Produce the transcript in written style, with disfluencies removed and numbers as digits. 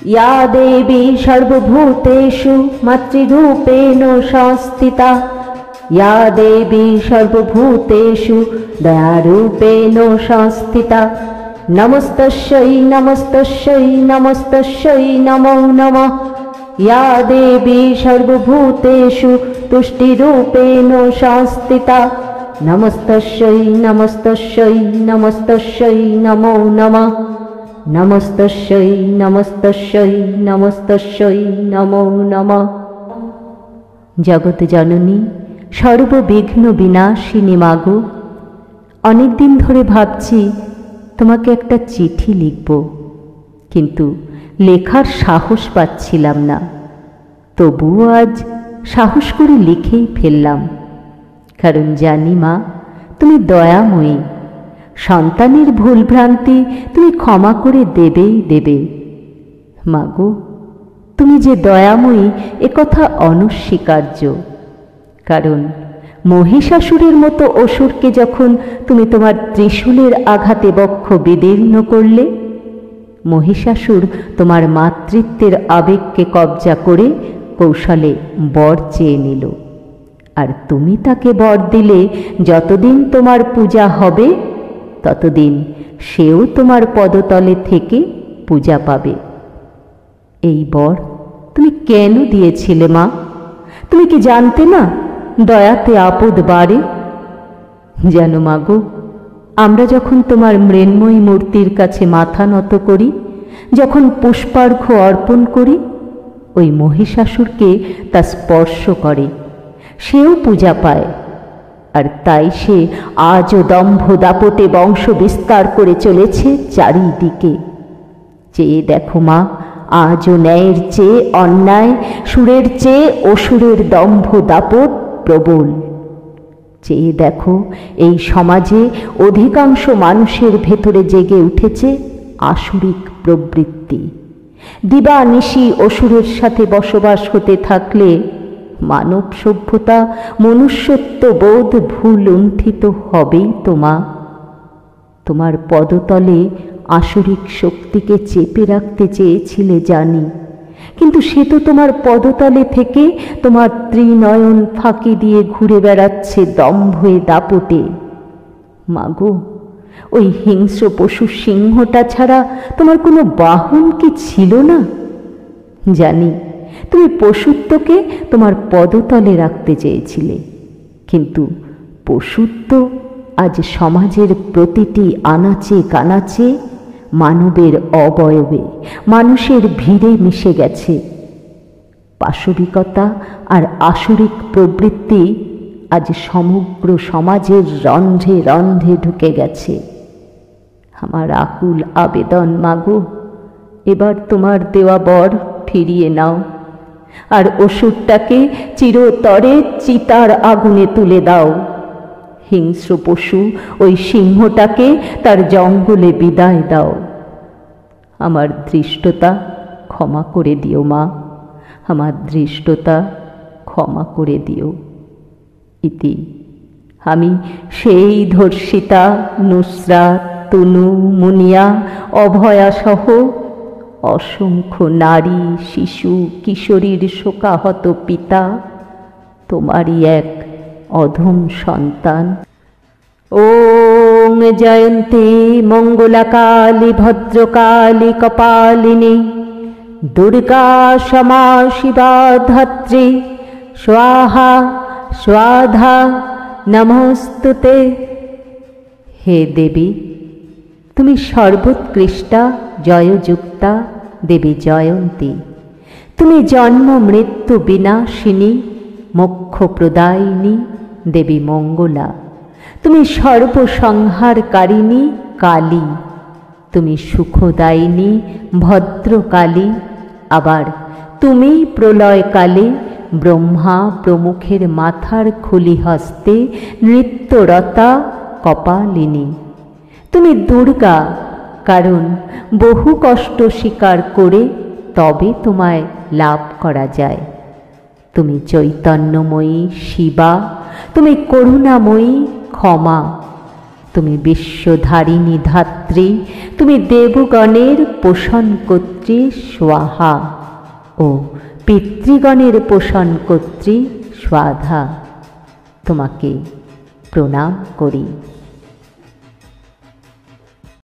या देवी सर्वभूतेषु मातृरूपेण संस्थिता या देवी सर्वभूतेषु दयारूपेण संस्थिता नमस्तस्यै नमस्तस्यै नमस्तस्यै नमो नमः या देवी सर्वभूतेषु तुष्टिरूपेण संस्थिता नमस्तस्यै नमस्तस्यै नमस्तस्यै नमो नमः नमस्तस्यै नमस्तस्यै नमस्तस्यै नमो नमः। जगत जननी सर्वविघ्न विनाशिनी मागो, अनेक दिन धरे भाबছি তোমাকে একটা চিঠি লিখব, কিন্তু লেখার সাহস পাচ্ছিলাম না। তবুও আজ সাহস করে লিখেই ফেললাম, কারণ জানি মা তুমি দয়াময়ী। সন্তানের ভুলভ্রান্তি তুমি ক্ষমা করে দেবেই দেবে। মাগো তুমি যে দয়াময়ী একথা অনস্বীকার্য, কারণ মহিষাসুরের মতো অসুরকে যখন তুমি তোমার ত্রিশূলের আঘাতে বক্ষ বিদীর্ণ করলে, মহিষাসুর তোমার মাতৃত্বের আবেগকে কবজা করে কৌশলে বর চেয়ে নিল, আর তুমি তাকে বর দিলে যতদিন তোমার পূজা হবে ততদিন সেও তোমার পদতলে থেকে পূজা পাবে। এই বর তুমি কেন দিয়েছিলে মা? তুমি কি জানতে না দয়াতে আপদ বাড়ে? জানো মাগো, আমরা যখন তোমার মৃন্ময়ী মূর্তির কাছে মাথা নত করি, যখন পুষ্পার্ঘ্য অর্পণ করি, ওই মহিষাসুরকে তা স্পর্শ করে, সেও পূজা পায়। আর তাই সে আজও দম্ভ দাপটে বংশ বিস্তার করে চলেছে চারিদিকে। চেয়ে দেখো মা, আজও ন্যায়ের চেয়ে অন্যায়, সুরের চেয়ে অসুরের দম্ভ দাপট প্রবল। চেয়ে দেখো এই সমাজে অধিকাংশ মানুষের ভেতরে জেগে উঠেছে আসুরিক প্রবৃত্তি। দিবানিশি অসুরের সাথে বসবাস হতে থাকলে মানব সভ্যতা মনুষ্যত্ব বোধ ভুল লুণ্ঠিত হবেই তো মা। তোমার পদতলে আসুরিক শক্তিকে চেপে রাখতে চেয়েছিলে জানি, কিন্তু সে তো তোমার পদতলে থেকে তোমার ত্রিনয়ন ফাঁকি দিয়ে ঘুরে বেড়াচ্ছে দম্ভে দাপটে। মাগো, ওই হিংস্র পশু সিংহটা ছাড়া তোমার কোনো বাহন কি ছিল না? জানি তুমি পশুত্বকে তোমার পদতলে রাখতে চেয়েছিলে, কিন্তু পশুত্ব আজ সমাজের প্রতিটি আনাচে কানাচে, মানবের অবয়বে, মানুষের ভিড়ে মিশে গেছে। পাশবিকতা আর আসরিক প্রবৃত্তি আজ সমগ্র সমাজের রন্ধ্রে রন্ধ্রে ঢুকে গেছে। আমার আকুল আবেদন মাগো, এবার তোমার দেওয়া বর ফিরিয়ে নাও, আর অসুরটাকে চিরতরে চিতার আগুনে তুলে দাও। হিংস্র পশু ওই সিংহটাকে তার জঙ্গলে বিদায় দাও। আমার ধৃষ্টতা ক্ষমা করে দিও মা, আমার ধৃষ্টতা ক্ষমা করে দিও। ইতি। আমি সেই ধর্ষিতা নুসরাত, তনু, মুনিয়া, অভয়া সহ অসংখ্য নারী, শিশু, কিশোরীর শোকাহত পিতা, তোমারই এক অধম সন্তান। ওং জয়ন্তী মঙ্গলাকালী ভদ্রকালী কপালিনী দুর্গা ক্ষমা শিবা ধাত্রী স্বাহা স্বাধা নমস্তুতে। হে দেবী, তুমি সর্বোৎকৃষ্টা জয়যুক্তা দেবী জয়ন্তী। তুমি জন্ম মৃত্যু বিনাশিনী মোক্ষ প্রদায়িনী দেবী মঙ্গলা। তুমি সর্বসংহারকারিণী কালী। তুমি সুখদায়িনী ভদ্রকালী। আবার তুমি প্রলয়কালে ব্রহ্মা প্রমুখের মাথার খুলি হস্তে নৃত্যরতা কপালিনী। তুমি দুর্গা, কারণ বহু কষ্ট স্বীকার করে তবে তোমায় লাভ করা যায়। তুমি চৈতন্যময়ী শিবা, তুমি করুণাময়ী ক্ষমা, তুমি বিশ্বধারিণী ধাত্রী, তুমি দেবগণের পোষণকর্ত্রী স্বাহা ও পিতৃগণের পোষণকর্ত্রী স্বাধা। তোমাকে প্রণাম করি।